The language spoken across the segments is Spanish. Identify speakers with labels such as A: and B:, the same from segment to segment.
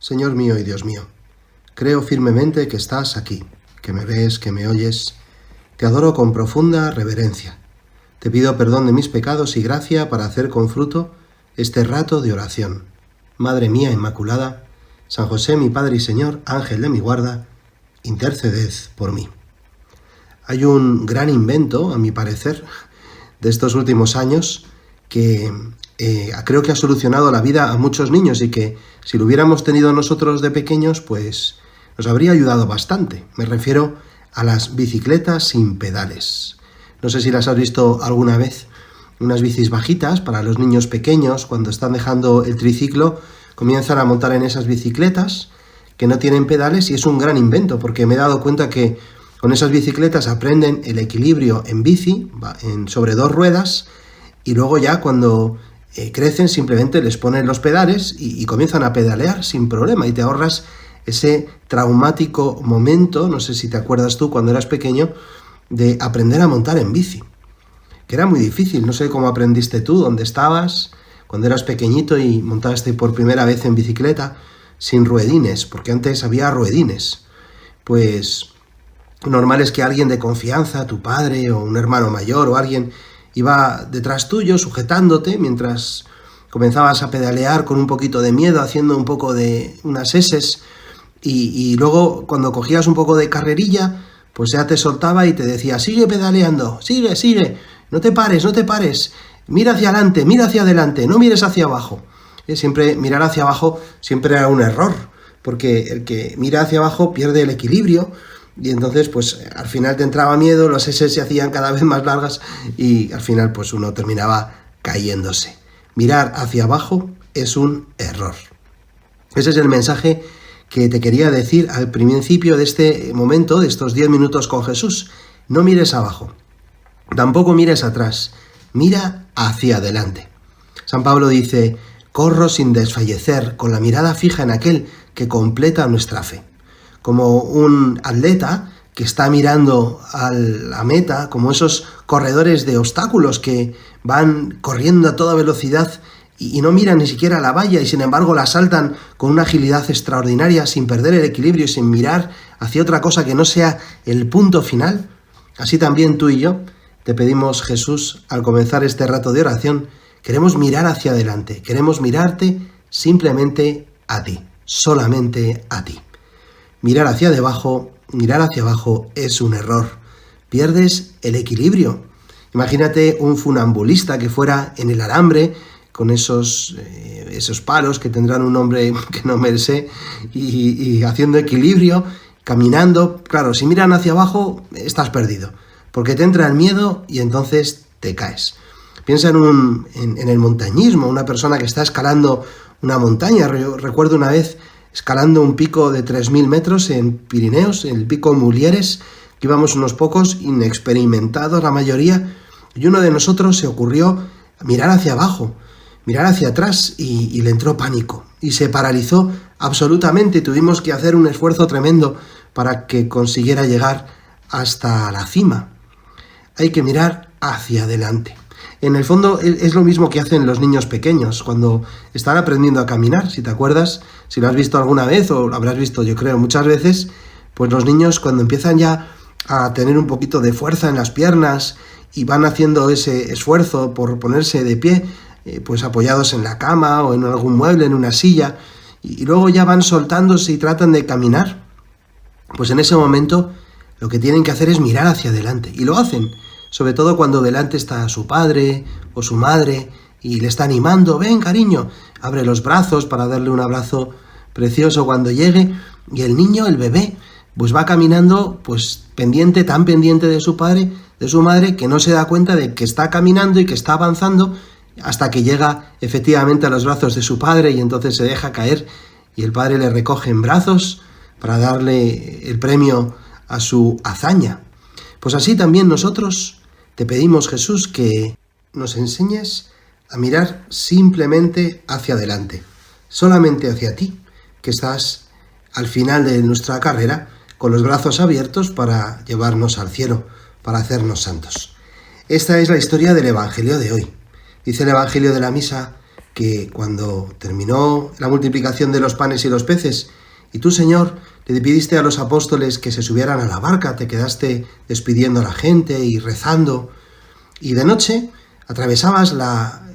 A: Señor mío y Dios mío, creo firmemente que estás aquí, que me ves, que me oyes. Te adoro con profunda reverencia. Te pido perdón de mis pecados y gracia para hacer con fruto este rato de oración. Madre mía Inmaculada, San José mi Padre y Señor, Ángel de mi guarda, interceded por mí. Hay un gran invento, a mi parecer, de estos últimos años que creo que ha solucionado la vida a muchos niños y que si lo hubiéramos tenido nosotros de pequeños, pues nos habría ayudado bastante. Me refiero a las bicicletas sin pedales. No sé si las has visto alguna vez, unas bicis bajitas para los niños pequeños, cuando están dejando el triciclo, comienzan a montar en esas bicicletas que no tienen pedales y es un gran invento, porque me he dado cuenta que con esas bicicletas aprenden el equilibrio en bici, sobre dos ruedas, y luego ya cuando crecen simplemente les ponen los pedales y comienzan a pedalear sin problema y te ahorras ese traumático momento, no sé si te acuerdas tú cuando eras pequeño, de aprender a montar en bici, que era muy difícil. No sé cómo aprendiste tú, dónde estabas, cuando eras pequeñito y montaste por primera vez en bicicleta sin ruedines, porque antes había ruedines. Pues normal es que alguien de confianza, tu padre o un hermano mayor o alguien, iba detrás tuyo sujetándote mientras comenzabas a pedalear con un poquito de miedo, haciendo un poco de unas eses, y luego cuando cogías un poco de carrerilla, pues ya te soltaba y te decía, sigue pedaleando, sigue, no te pares, mira hacia adelante, no mires hacia abajo. Siempre mirar hacia abajo siempre era un error, porque el que mira hacia abajo pierde el equilibrio, y entonces pues al final te entraba miedo, las S se hacían cada vez más largas y al final pues uno terminaba cayéndose. Mirar hacia abajo es un error. Ese es el mensaje que te quería decir al principio de este momento, de estos 10 minutos con Jesús. No mires abajo, tampoco mires atrás, mira hacia adelante. San Pablo dice, corro sin desfallecer, con la mirada fija en aquel que completa nuestra fe. Como un atleta que está mirando a la meta, como esos corredores de obstáculos que van corriendo a toda velocidad y no miran ni siquiera a la valla y sin embargo la saltan con una agilidad extraordinaria sin perder el equilibrio y sin mirar hacia otra cosa que no sea el punto final. Así también tú y yo te pedimos, Jesús, al comenzar este rato de oración, queremos mirar hacia adelante, queremos mirarte simplemente a ti, solamente a ti. Mirar hacia abajo es un error. Pierdes el equilibrio. Imagínate un funambulista que fuera en el alambre con esos palos que tendrán un nombre que no me sé y haciendo equilibrio, caminando. Claro, si miran hacia abajo estás perdido, porque te entra el miedo y entonces te caes. Piensa en el montañismo, una persona que está escalando una montaña. Yo recuerdo una vez escalando un pico de 3.000 metros en Pirineos, el pico Mulieres, que íbamos unos pocos inexperimentados, la mayoría, y uno de nosotros se ocurrió mirar hacia abajo, mirar hacia atrás, y le entró pánico, y se paralizó absolutamente, y tuvimos que hacer un esfuerzo tremendo para que consiguiera llegar hasta la cima. Hay que mirar hacia adelante. En el fondo es lo mismo que hacen los niños pequeños cuando están aprendiendo a caminar. Si te acuerdas, si lo has visto alguna vez o lo habrás visto yo creo muchas veces, pues los niños cuando empiezan ya a tener un poquito de fuerza en las piernas y van haciendo ese esfuerzo por ponerse de pie, pues apoyados en la cama o en algún mueble, en una silla, y luego ya van soltándose y tratan de caminar, pues en ese momento lo que tienen que hacer es mirar hacia adelante, y lo hacen. Sobre todo cuando delante está su padre o su madre y le está animando, ven cariño, abre los brazos para darle un abrazo precioso cuando llegue, y el niño, el bebé, pues va caminando pues tan pendiente de su padre, de su madre, que no se da cuenta de que está caminando y que está avanzando hasta que llega efectivamente a los brazos de su padre y entonces se deja caer y el padre le recoge en brazos para darle el premio a su hazaña. Pues así también nosotros te pedimos, Jesús, que nos enseñes a mirar simplemente hacia adelante, solamente hacia ti, que estás al final de nuestra carrera con los brazos abiertos para llevarnos al cielo, para hacernos santos. Esta es la historia del Evangelio de hoy. Dice el Evangelio de la Misa, que cuando terminó la multiplicación de los panes y los peces, y tú, Señor, le pidiste a los apóstoles que se subieran a la barca, te quedaste despidiendo a la gente y rezando, y de noche atravesabas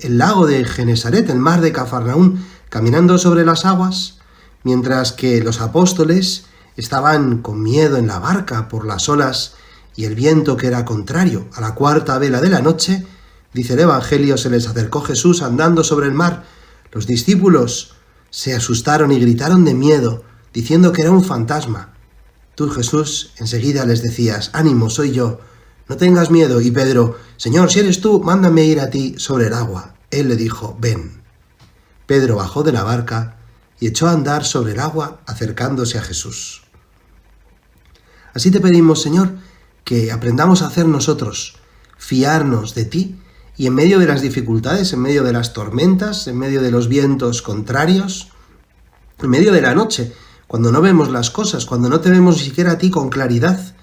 A: el lago de Genesaret, el mar de Cafarnaún, caminando sobre las aguas, mientras que los apóstoles estaban con miedo en la barca por las olas y el viento que era contrario. A la cuarta vela de la noche, dice el Evangelio, se les acercó Jesús andando sobre el mar. Los discípulos se asustaron y gritaron de miedo, diciendo que era un fantasma. Tú, Jesús, enseguida les decías: ánimo, soy yo, no tengas miedo. Y Pedro: Señor, si eres tú, mándame ir a ti sobre el agua. Él le dijo: ven. Pedro bajó de la barca y echó a andar sobre el agua, acercándose a Jesús. Así te pedimos, Señor, que aprendamos a hacer nosotros, fiarnos de ti, y en medio de las dificultades, en medio de las tormentas, en medio de los vientos contrarios, en medio de la noche, cuando no vemos las cosas, cuando no te vemos ni siquiera a ti con claridad,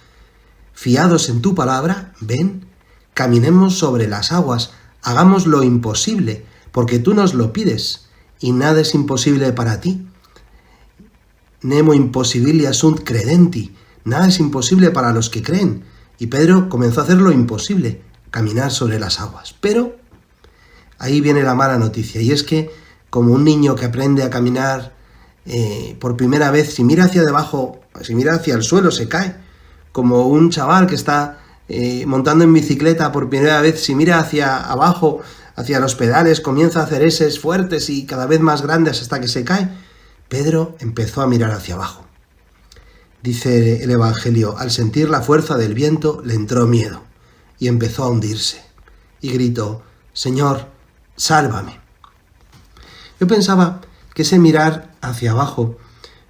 A: fiados en tu palabra, ven, caminemos sobre las aguas, hagamos lo imposible, porque tú nos lo pides, y nada es imposible para ti. Nemo impossibilia sunt credenti, nada es imposible para los que creen. Y Pedro comenzó a hacer lo imposible, caminar sobre las aguas. Pero ahí viene la mala noticia, y es que, como un niño que aprende a caminar por primera vez, si mira hacia debajo, si mira hacia el suelo, se cae. Como un chaval que está montando en bicicleta por primera vez, si mira hacia abajo, hacia los pedales, comienza a hacer eses fuertes y cada vez más grandes hasta que se cae. Pedro empezó a mirar hacia abajo. Dice el Evangelio: al sentir la fuerza del viento le entró miedo y empezó a hundirse. Y gritó: Señor, sálvame. Yo pensaba que ese mirar hacia abajo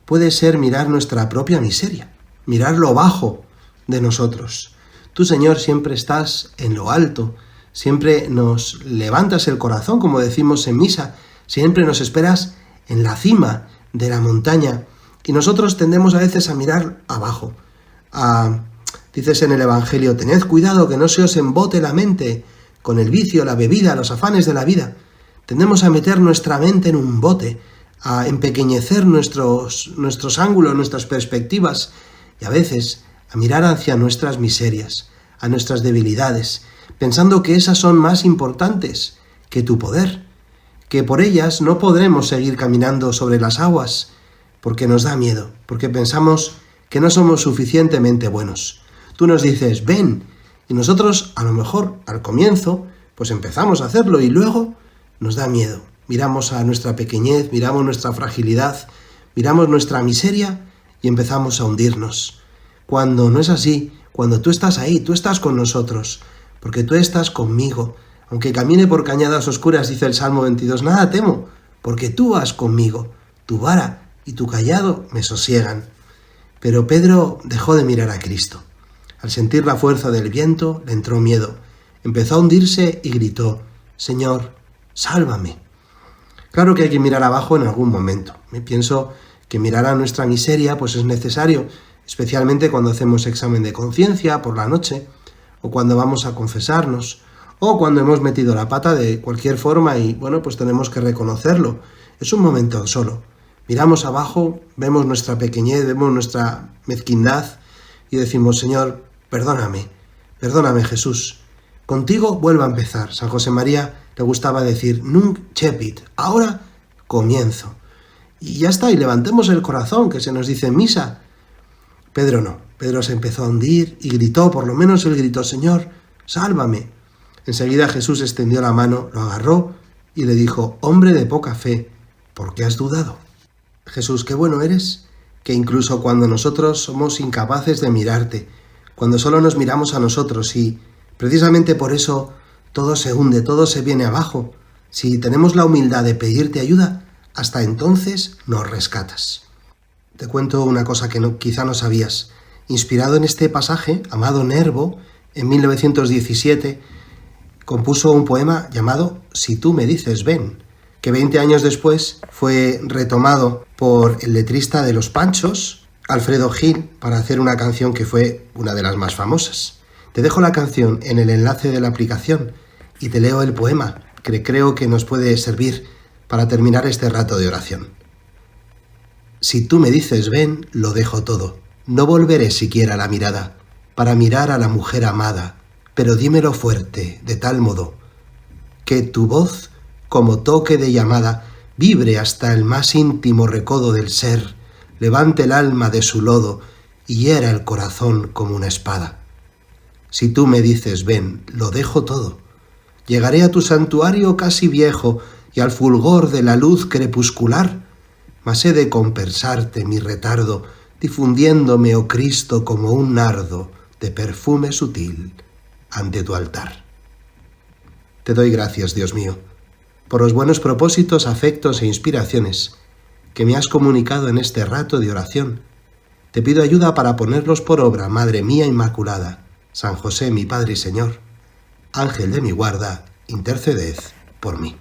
A: puede ser mirar nuestra propia miseria, mirar lo bajo de nosotros. Tú, Señor, siempre estás en lo alto, siempre nos levantas el corazón, como decimos en misa, siempre nos esperas en la cima de la montaña, y nosotros tendemos a veces a mirar abajo. Dices en el Evangelio: tened cuidado que no se os embote la mente con el vicio, la bebida, los afanes de la vida. Tendemos a meter nuestra mente en un bote, a empequeñecer nuestros ángulos, nuestras perspectivas, y a veces a mirar hacia nuestras miserias, a nuestras debilidades, pensando que esas son más importantes que tu poder, que por ellas no podremos seguir caminando sobre las aguas, porque nos da miedo, porque pensamos que no somos suficientemente buenos. Tú nos dices: ven, y nosotros a lo mejor al comienzo pues empezamos a hacerlo y luego nos da miedo. Miramos a nuestra pequeñez, miramos nuestra fragilidad, miramos nuestra miseria y empezamos a hundirnos. Cuando no es así, cuando tú estás ahí, tú estás con nosotros, porque tú estás conmigo. Aunque camine por cañadas oscuras, dice el Salmo 22, nada temo, porque tú vas conmigo. Tu vara y tu cayado me sosiegan. Pero Pedro dejó de mirar a Cristo. Al sentir la fuerza del viento, le entró miedo. Empezó a hundirse y gritó: Señor, sálvame. Claro que hay que mirar abajo en algún momento. Me pienso que mirar a nuestra miseria pues es necesario, especialmente cuando hacemos examen de conciencia por la noche, o cuando vamos a confesarnos, o cuando hemos metido la pata de cualquier forma y, bueno, pues tenemos que reconocerlo. Es un momento solo. Miramos abajo, vemos nuestra pequeñez, vemos nuestra mezquindad y decimos: Señor, perdóname, perdóname, Jesús. Contigo vuelvo a empezar. San José María le gustaba decir: Nunc cepit, ahora comienzo. Y ya está, y levantemos el corazón, que se nos dice en misa. Pedro no, Pedro se empezó a hundir y gritó, por lo menos él gritó: Señor, sálvame. Enseguida Jesús extendió la mano, lo agarró y le dijo: hombre de poca fe, ¿por qué has dudado? Jesús, qué bueno eres, que incluso cuando nosotros somos incapaces de mirarte, cuando solo nos miramos a nosotros y precisamente por eso todo se hunde, todo se viene abajo, si tenemos la humildad de pedirte ayuda, hasta entonces nos rescatas. Te cuento una cosa que quizá no sabías. Inspirado en este pasaje, Amado Nervo, en 1917, compuso un poema llamado Si tú me dices ven, que 20 años después fue retomado por el letrista de Los Panchos, Alfredo Gil, para hacer una canción que fue una de las más famosas. Te dejo la canción en el enlace de la aplicación y te leo el poema, que creo que nos puede servir para terminar este rato de oración. Si tú me dices ven, lo dejo todo. No volveré siquiera la mirada para mirar a la mujer amada, pero dímelo fuerte, de tal modo que tu voz, como toque de llamada, vibre hasta el más íntimo recodo del ser, levante el alma de su lodo y hiera el corazón como una espada. Si tú me dices ven, lo dejo todo. Llegaré a tu santuario casi viejo y al fulgor de la luz crepuscular, mas he de compensarte mi retardo, difundiéndome, oh Cristo, como un nardo de perfume sutil ante tu altar. Te doy gracias, Dios mío, por los buenos propósitos, afectos e inspiraciones que me has comunicado en este rato de oración. Te pido ayuda para ponerlos por obra, Madre mía Inmaculada, San José, mi Padre y Señor, Ángel de mi guarda, interceded por mí.